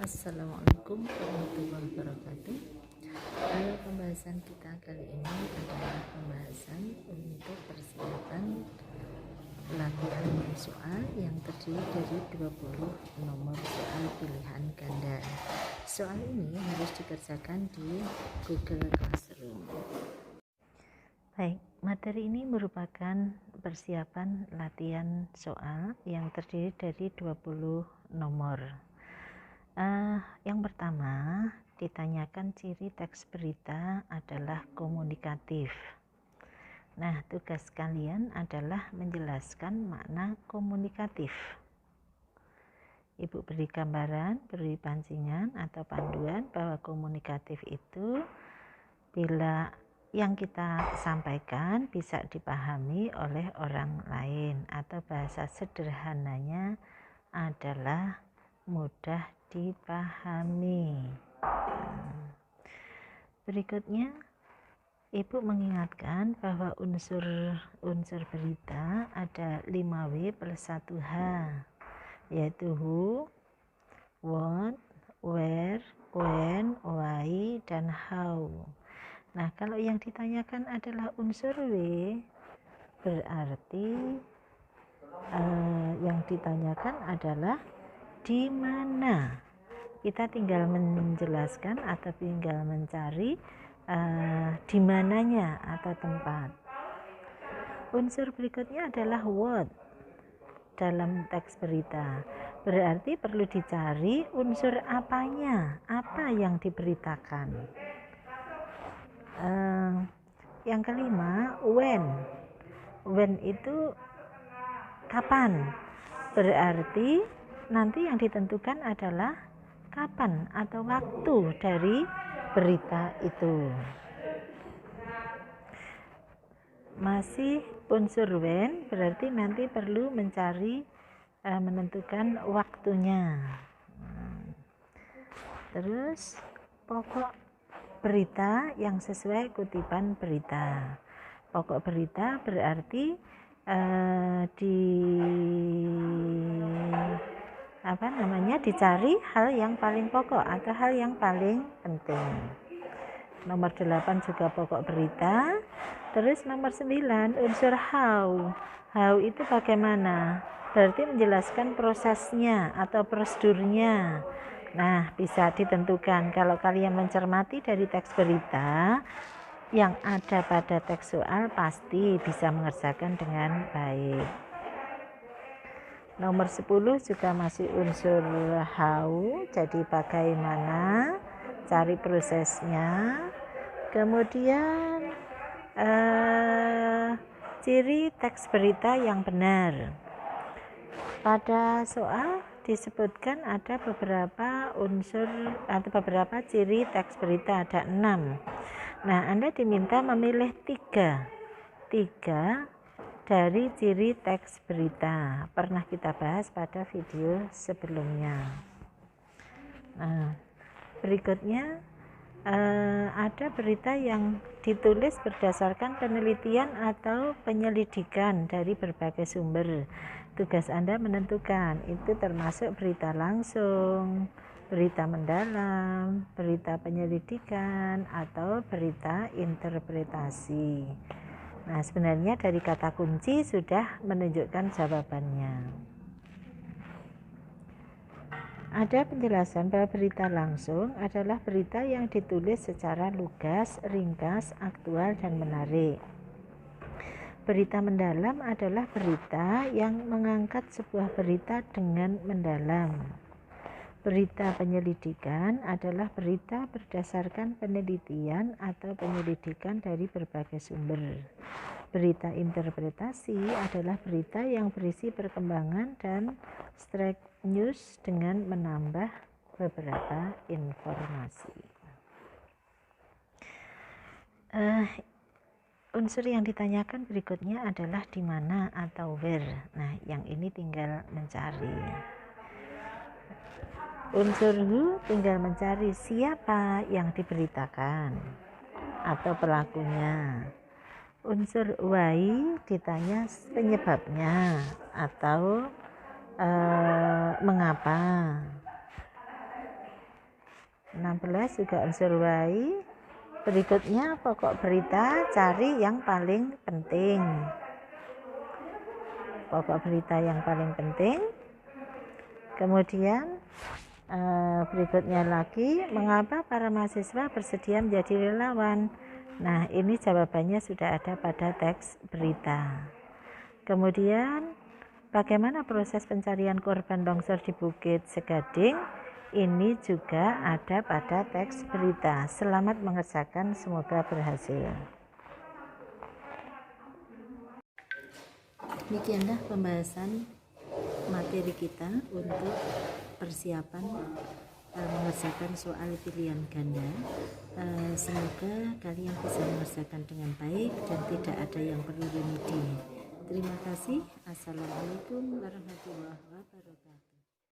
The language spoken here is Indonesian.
Assalamualaikum warahmatullahi wabarakatuh. Pembahasan kita kali ini adalah pembahasan untuk persiapan latihan soal yang terdiri dari 20 nomor soal pilihan ganda. Soal ini harus dikerjakan di Google Classroom. Baik, materi ini merupakan persiapan latihan soal yang terdiri dari 20 nomor. Yang pertama, ditanyakan ciri teks berita adalah komunikatif. Nah, tugas kalian adalah menjelaskan makna komunikatif. Ibu beri gambaran, beri pancingan atau panduan bahwa komunikatif itu bila yang kita sampaikan bisa dipahami oleh orang lain, atau bahasa sederhananya adalah mudah dipahami. Berikutnya, Ibu mengingatkan bahwa unsur berita ada 5W plus 1H, yaitu who, what, where, when, why, dan how. Nah, kalau yang ditanyakan adalah unsur W, berarti yang ditanyakan adalah di mana. Kita tinggal menjelaskan atau tinggal mencari di mananya atau tempat. Unsur berikutnya adalah what dalam teks berita. Berarti perlu dicari unsur apanya, apa yang diberitakan. Yang kelima, when. When itu kapan. Berarti nanti yang ditentukan adalah kapan atau waktu dari berita itu. Masih unsur when, berarti nanti perlu mencari menentukan waktunya. Terus pokok berita yang sesuai kutipan berita. Pokok berita berarti dicari hal yang paling pokok atau hal yang paling penting. Nomor 8 juga pokok berita. Terus nomor 9 unsur how. How itu bagaimana? Berarti menjelaskan prosesnya atau prosedurnya. Nah, bisa ditentukan kalau kalian mencermati dari teks berita yang ada pada teks soal, pasti bisa mengerjakan dengan baik. Nomor 10 juga masih unsur how, jadi bagaimana, cari prosesnya. Kemudian ciri teks berita yang benar. Pada soal disebutkan ada beberapa unsur atau beberapa ciri teks berita, ada 6. Nah, Anda diminta memilih 3 dari ciri teks berita. Pernah kita bahas pada video sebelumnya. Nah, berikutnya ada berita yang ditulis berdasarkan penelitian atau penyelidikan dari berbagai sumber. Tugas Anda menentukan itu termasuk berita langsung, berita mendalam, berita penyelidikan, atau berita interpretasi. Nah, sebenarnya dari kata kunci sudah menunjukkan jawabannya. Ada penjelasan bahwa berita langsung adalah berita yang ditulis secara lugas, ringkas, aktual, dan menarik. Berita mendalam adalah berita yang mengangkat sebuah berita dengan mendalam. Berita penyelidikan adalah berita berdasarkan penelitian atau penyelidikan dari berbagai sumber. Berita interpretasi adalah berita yang berisi perkembangan dan straight news dengan menambah beberapa informasi. Unsur yang ditanyakan berikutnya adalah di mana atau where. Nah, yang ini tinggal mencari. Unsur who tinggal mencari siapa yang diberitakan atau pelakunya. Unsur why ditanya penyebabnya atau mengapa. 16 juga unsur Y. Berikutnya pokok berita, cari yang paling penting. Pokok berita yang paling penting. Kemudian berikutnya lagi, mengapa para mahasiswa bersedia menjadi relawan? Nah, ini jawabannya sudah ada pada teks berita. Kemudian, bagaimana proses pencarian korban longsor di Bukit Segading? Ini juga ada pada teks berita. Selamat mengerjakan, semoga berhasil. Demikianlah pembahasan materi kita untuk persiapan mengerjakan soal pilihan ganda. Semoga kalian bisa mengerjakan dengan baik dan tidak ada yang perlu remedi. Terima kasih. Assalamualaikum warahmatullahi wabarakatuh.